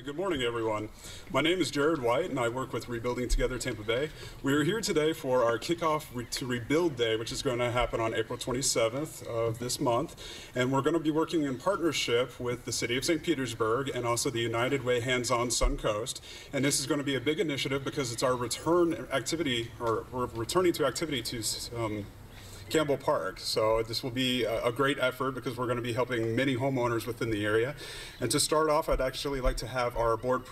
Hi, good morning, everyone. My name is Jared White, and I work with Rebuilding Together Tampa Bay. We are here today for our kickoff to Rebuild Day, which is going to happen on April 27th of this month. And we're going to be working in partnership with the City of St. Petersburg and also the United Way Hands-On Suncoast. And this is going to be a big initiative because it's our return activity, or we're returning to activity to Campbell Park. So this will be a great effort because we're going to be helping many homeowners within the area. And to start off, I'd actually like to have our board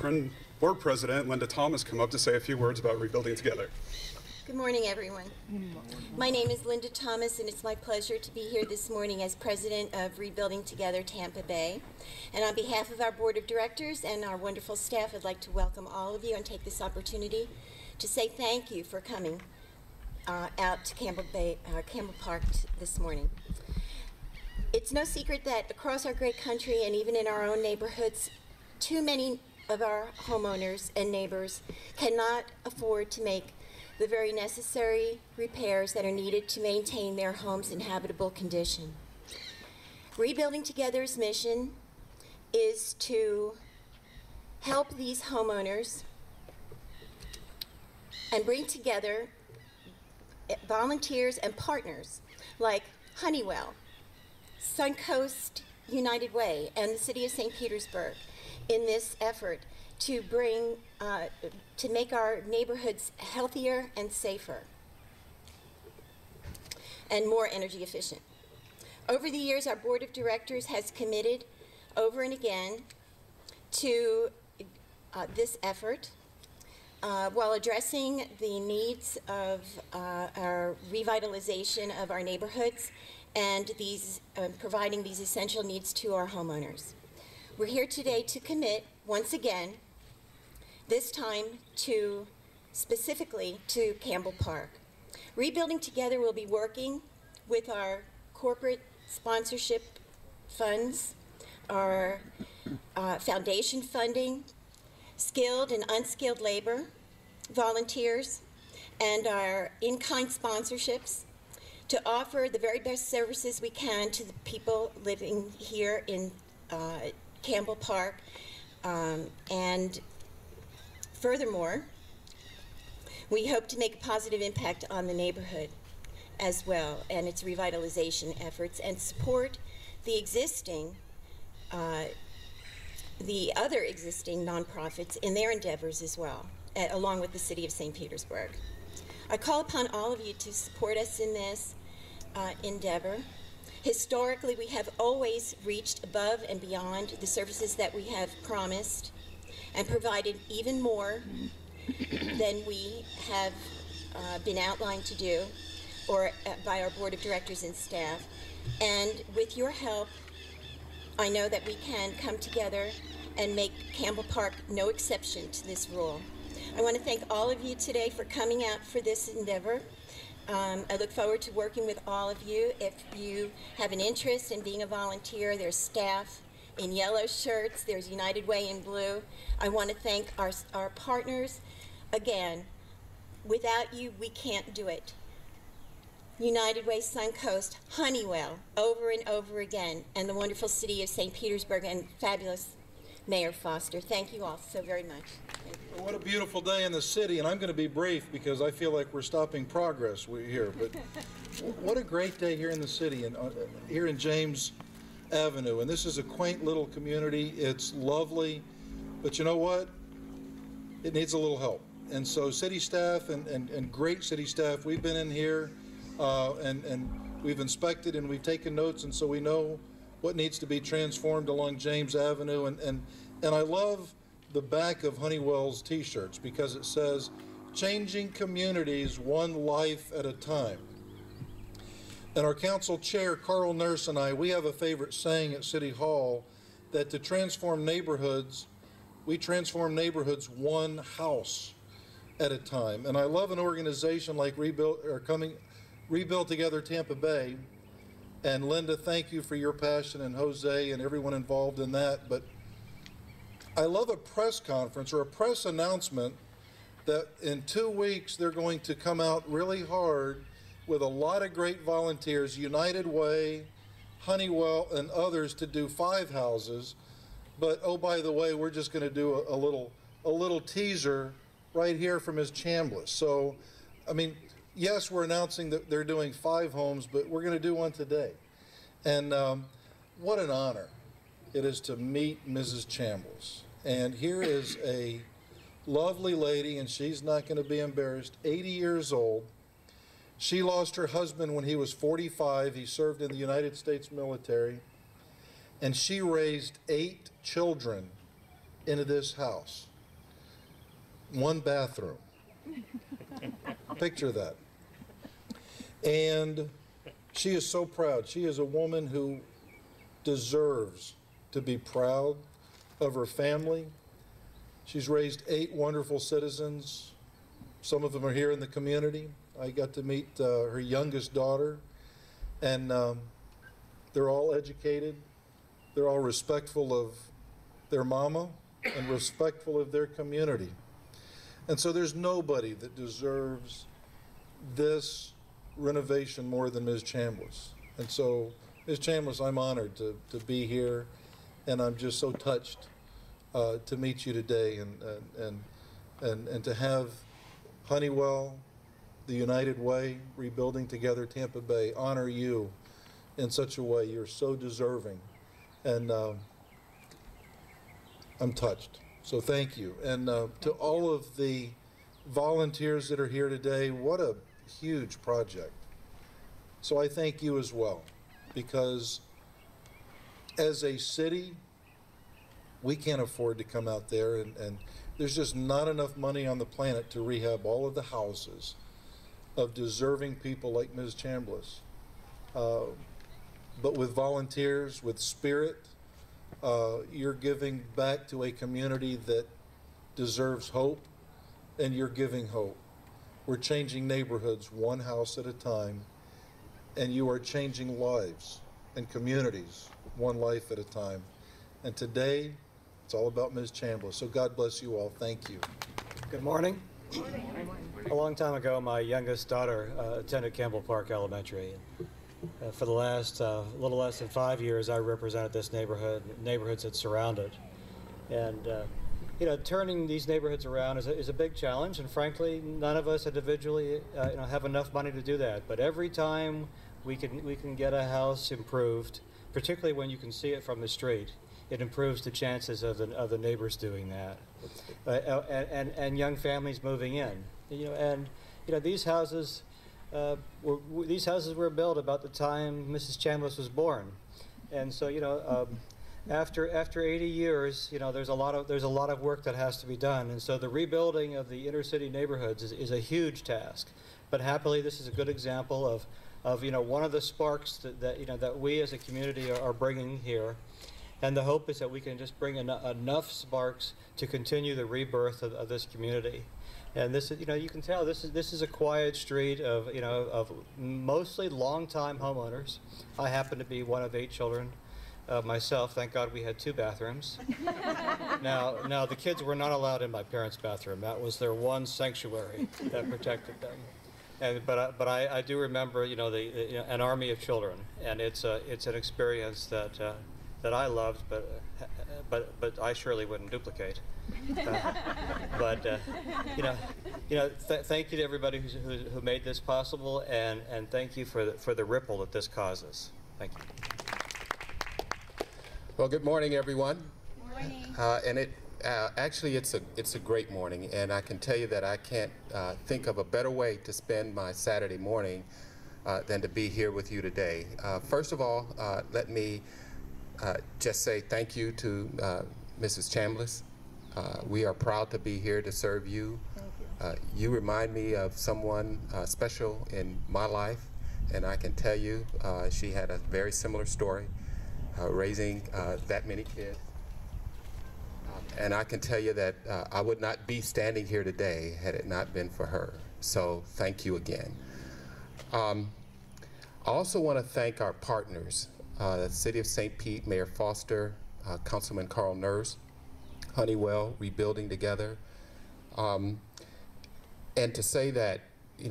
president, Linda Thomas, come up to say a few words about Rebuilding Together. Good morning, everyone. My name is Linda Thomas, and it's my pleasure to be here this morning as president of Rebuilding Together Tampa Bay. And on behalf of our board of directors and our wonderful staff, I'd like to welcome all of you and take this opportunity to say thank you for coming out to Campbell Park this morning. It's no secret that across our great country and even in our own neighborhoods, too many of our homeowners and neighbors cannot afford to make the very necessary repairs that are needed to maintain their homes in habitable condition. Rebuilding Together's mission is to help these homeowners and bring together volunteers and partners like Honeywell, Suncoast, United Way, and the City of St. Petersburg in this effort to to make our neighborhoods healthier and safer and more energy efficient. Over the years, our board of directors has committed over and again to this effort while addressing the needs of our revitalization of our neighborhoods and providing these essential needs to our homeowners. We're here today to commit, once again, this time specifically to Campbell Park. Rebuilding Together will be working with our corporate sponsorship funds, our foundation funding, skilled and unskilled labor, volunteers, and our in-kind sponsorships to offer the very best services we can to the people living here in Campbell Park. And furthermore, we hope to make a positive impact on the neighborhood as well and its revitalization efforts, and support the other existing nonprofits in their endeavors as well, along with the City of St. Petersburg. I call upon all of you to support us in this endeavor. Historically, we have always reached above and beyond the services that we have promised and provided even more than we have been outlined to do, or by our board of directors and staff. And with your help, I know that we can come together and make Campbell Park no exception to this rule. I want to thank all of you today for coming out for this endeavor. I look forward to working with all of you. If you have an interest in being a volunteer, there's staff in yellow shirts, there's United Way in blue. I want to thank our partners. Again, without you, we can't do it. United Way, Suncoast, Honeywell, over and over again, and the wonderful City of St. Petersburg and fabulous Mayor Foster. Thank you all so very much. Well, what a beautiful day in the city, and I'm going to be brief because I feel like we're stopping progress here, but what a great day here in the city, and here in James Avenue. And this is a quaint little community. It's lovely, but you know what? It needs a little help. And so city staff and great city staff, we've been in here and we've inspected and we've taken notes, and so we know what needs to be transformed along James Avenue. And I love the back of Honeywell's t-shirts because it says, "Changing communities one life at a time." And our council chair, Carl Nurse, and we have a favorite saying at City Hall that to transform neighborhoods, we transform neighborhoods one house at a time. And I love an organization like Rebuild Together Tampa Bay. And Linda, thank you for your passion, and Jose and everyone involved in that. But I love a press conference or a press announcement that in 2 weeks they're going to come out really hard with a lot of great volunteers, United Way, Honeywell, and others, to do 5 houses But oh, by the way, we're just going to do a little teaser right here from Ms. Chambliss. So, I mean, yes, we're announcing that they're doing 5 homes, but we're going to do one today. And what an honor it is to meet Mrs. Chambliss. And here is a lovely lady, and she's not going to be embarrassed, 80 years old. She lost her husband when he was 45. He served in the United States military. And she raised 8 children into this house. 1 bathroom. Picture that. And she is so proud. She is a woman who deserves to be proud of her family. She's raised 8 wonderful citizens. Some of them are here in the community. I got to meet her youngest daughter, and they're all educated. They're all respectful of their mama and respectful of their community. And so there's nobody that deserves this renovation more than Ms. Chambliss. And so, Ms. Chambliss, I'm honored to be here, and I'm just so touched to meet you today and to have Honeywell, the United Way, Rebuilding Together Tampa Bay, honor you in such a way. You're so deserving. And I'm touched. So thank you. And to all of the volunteers that are here today, what a huge project. So I thank you as well, because as a city, we can't afford to come out there, and there's just not enough money on the planet to rehab all of the houses of deserving people like Ms. Chambliss. But with volunteers, with spirit, you're giving back to a community that deserves hope, and you're giving hope. We're changing neighborhoods 1 house at a time, and you are changing lives and communities 1 life at a time. And today, it's all about Ms. Chambliss. So God bless you all. Thank you. Good morning. A long time ago, my youngest daughter attended Campbell Park Elementary. For the last little less than 5 years, I represented this neighborhoods that surround it. And you know, turning these neighborhoods around is a big challenge, and frankly, none of us individually have enough money to do that. But every time we can get a house improved, particularly when you can see it from the street, it improves the chances of the neighbors doing that, and young families moving in. These houses. These houses were built about the time Mrs. Chambliss was born, and so after 80 years, there's a lot of work that has to be done, and so the rebuilding of the inner city neighborhoods is a huge task. But happily, this is a good example of one of the sparks that we as a community are bringing here, and the hope is that we can just bring enough sparks to continue the rebirth of this community. And this is, you can tell this is a quiet street of mostly longtime homeowners. I happen to be one of 8 children myself. Thank God we had 2 bathrooms. Now the kids were not allowed in my parents' bathroom. That was their one sanctuary that protected them. But I do remember an army of children, and it's an experience that I loved, but I surely wouldn't duplicate. Thank you to everybody who made this possible, and thank you for the ripple that this causes. Thank you. Well, good morning, everyone. Morning. And actually, it's a great morning, and I can tell you that I can't think of a better way to spend my Saturday morning than to be here with you today. First of all, let me just say thank you to Mrs. Chambliss. We are proud to be here to serve you. Thank you. You remind me of someone special in my life, and I can tell you she had a very similar story, raising that many kids. And I can tell you that I would not be standing here today had it not been for her. So thank you again. I also want to thank our partners, the City of St. Pete, Mayor Foster, Councilman Carl Nurse, Honeywell, Rebuilding Together, and to say that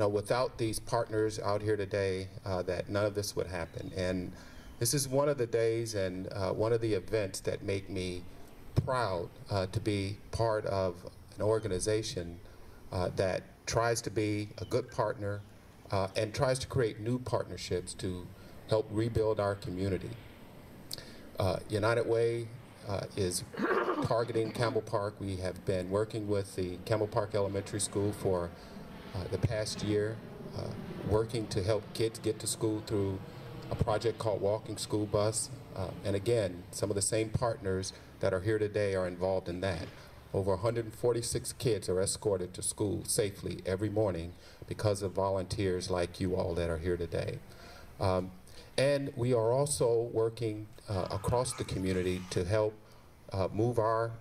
without these partners out here today, that none of this would happen. And this is one of the days and one of the events that make me proud to be part of an organization that tries to be a good partner and tries to create new partnerships to help rebuild our community. United Way is targeting Campbell Park. We have been working with the Campbell Park Elementary School for the past year, working to help kids get to school through a project called Walking School Bus. And again, some of the same partners that are here today are involved in that. Over 146 kids are escorted to school safely every morning because of volunteers like you all that are here today. And we are also working across the community to help move our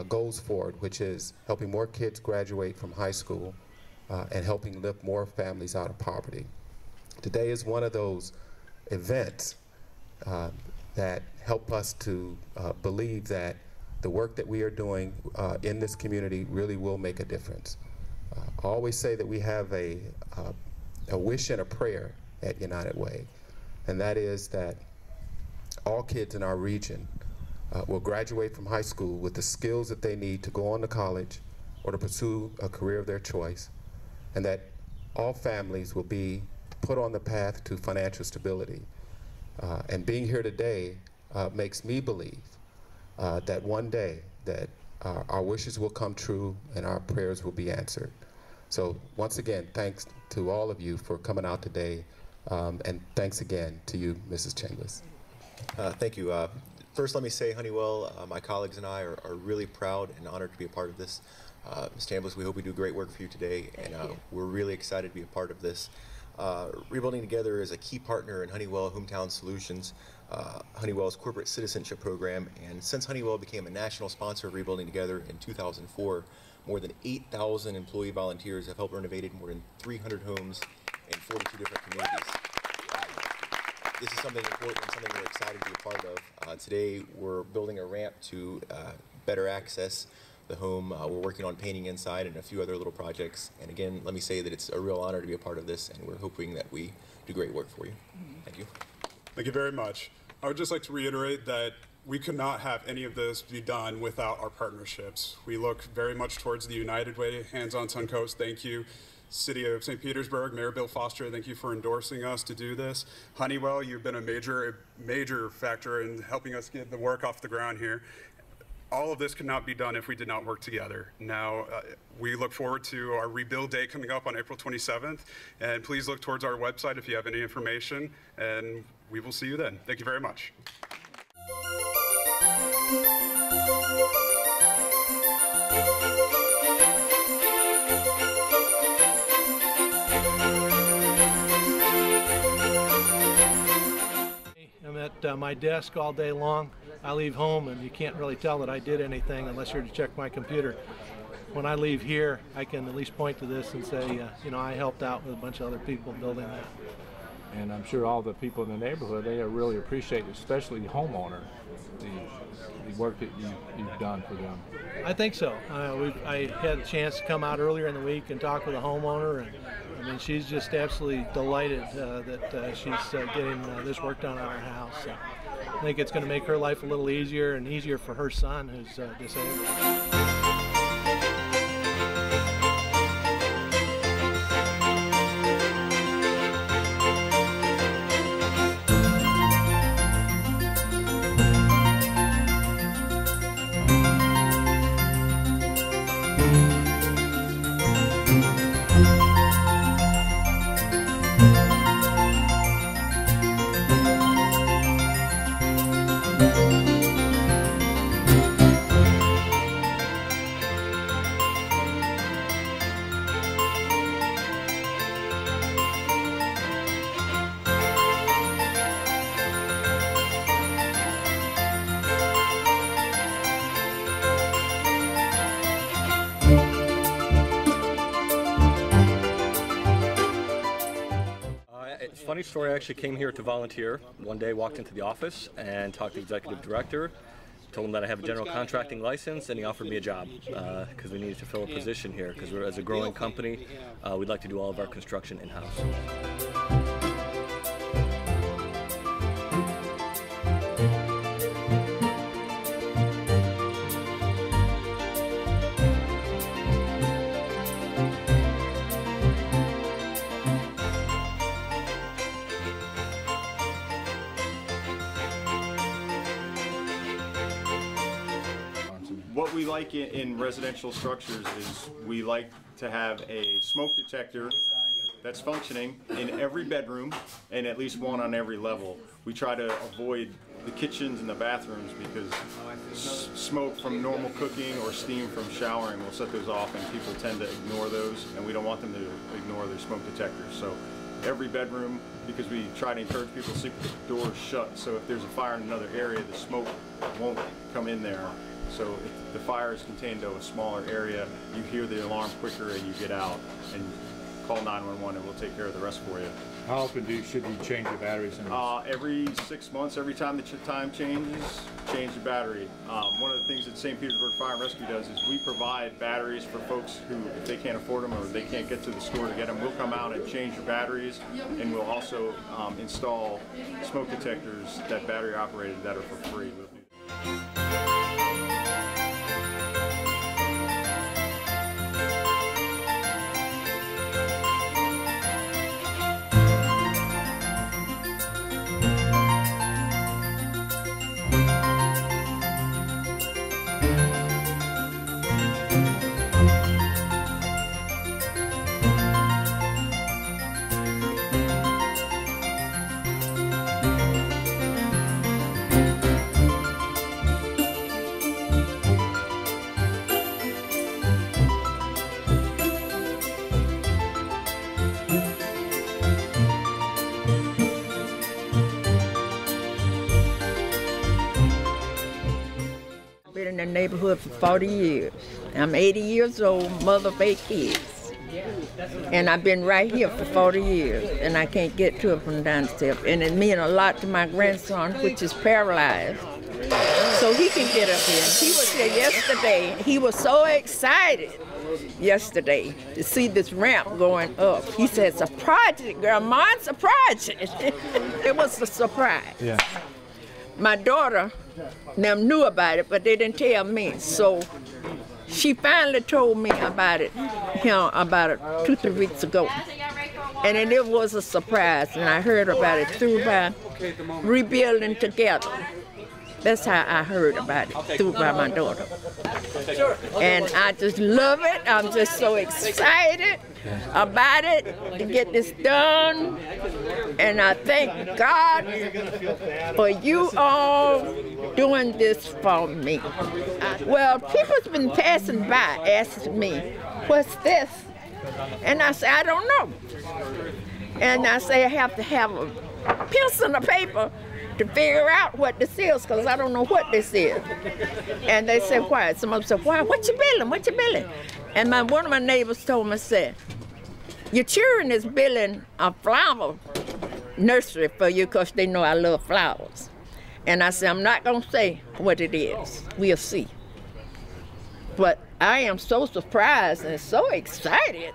goals forward, which is helping more kids graduate from high school and helping lift more families out of poverty. Today is one of those events that help us to believe that the work that we are doing in this community really will make a difference. I always say that we have a wish and a prayer at United Way, and that is that all kids in our region will graduate from high school with the skills that they need to go on to college or to pursue a career of their choice, and that all families will be put on the path to financial stability. And being here today makes me believe that one day that our wishes will come true and our prayers will be answered. So once again, thanks to all of you for coming out today, and thanks again to you, Mrs. Chambers. Thank you. First, let me say, Honeywell, my colleagues and I are really proud and honored to be a part of this. Ms. Chambers, we hope we do great work for you today, and we're really excited to be a part of this. Rebuilding Together is a key partner in Honeywell Hometown Solutions, Honeywell's corporate citizenship program, and since Honeywell became a national sponsor of Rebuilding Together in 2004, more than 8,000 employee volunteers have helped renovate more than 300 homes in 42 different communities. This is something important and something we're excited to be a part of. Today we're building a ramp to better access the home. We're working on painting inside and a few other little projects. And again, let me say that it's a real honor to be a part of this, and we're hoping that we do great work for you. Thank you. Thank you very much. I would just like to reiterate that we could not have any of this be done without our partnerships. We look very much towards the United Way, Hands on Suncoast. Thank you. City of St. Petersburg, Mayor Bill Foster, thank you for endorsing us to do this. Honeywell, you've been a major factor in helping us get the work off the ground here. All of this could not be done if we did not work together. Now, we look forward to our Rebuild Day coming up on April 27th, and please look towards our website if you have any information, and we will see you then. Thank you very much. I'm at my desk all day long. I leave home and you can't really tell that I did anything unless you're to check my computer. When I leave here, I can at least point to this and say, you know, I helped out with a bunch of other people building that. And I'm sure all the people in the neighborhood, they really appreciate, especially the homeowner, the work that you've done for them. I think so. I had a chance to come out earlier in the week and talk with a homeowner, and I mean, she's just absolutely delighted that she's getting this work done on her house. So I think it's going to make her life a little easier and easier for her son who's disabled. Funny story, I actually came here to volunteer. One day walked into the office and talked to the executive director, told him that I have a general contracting license, and he offered me a job because we needed to fill a position here because we're, as a growing company, we'd like to do all of our construction in-house. What we like in residential structures is we like to have a smoke detector that's functioning in every bedroom and at least one on every level. We try to avoid the kitchens and the bathrooms because smoke from normal cooking or steam from showering will set those off, and people tend to ignore those, and we don't want them to ignore their smoke detectors. So every bedroom, because we try to encourage people to sleep with the doors shut, so if there's a fire in another area, the smoke won't come in there. So if the fire is contained to a smaller area, you hear the alarm quicker and you get out and call 911 and we'll take care of the rest for you. How often should you change the batteries in this? Every 6 months, every time the time changes, change the battery. One of the things that St. Petersburg Fire and Rescue does is we provide batteries for folks who, if they can't afford them or they can't get to the store to get them, we'll come out and change your batteries, and we'll also install smoke detectors that battery operated that are for free. Been in the neighborhood for 40 years. I'm 80 years old, mother of 8 kids. And I've been right here for 40 years, and I can't get to it from downstairs. And it means a lot to my grandson, which is paralyzed, so he can get up here. He was here yesterday. He was so excited yesterday to see this ramp going up. He said, "It's a project, Grandma, it's a project." It was a surprise. Yeah. My daughter knew about it, but they didn't tell me. So she finally told me about it, about 2-3 weeks ago. And then it was a surprise, and I heard about it through by Rebuilding Together. That's how I heard about it, through by my daughter. And I just love it. I'm just so excited about it to get this done. And I thank God for you all doing this for me. Well, people's been passing by asking me, "What's this?" And I say, "I don't know." And I say, I have to have a pencil and a paper to figure out what this is, because I don't know what this is. And they said, "Why?" Somebody said, "Why? What you building? What you building?" And one of my neighbors told me, said, "Your children is building a flower nursery for you because they know I love flowers." And I said, "I'm not going to say what it is. We'll see." But I am so surprised and so excited.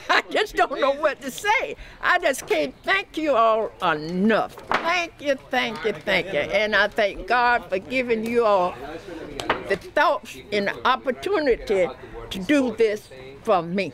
I just don't know what to say. I just can't thank you all enough. Thank you, thank you, thank you. And I thank God for giving you all the thoughts and the opportunity to do this for me.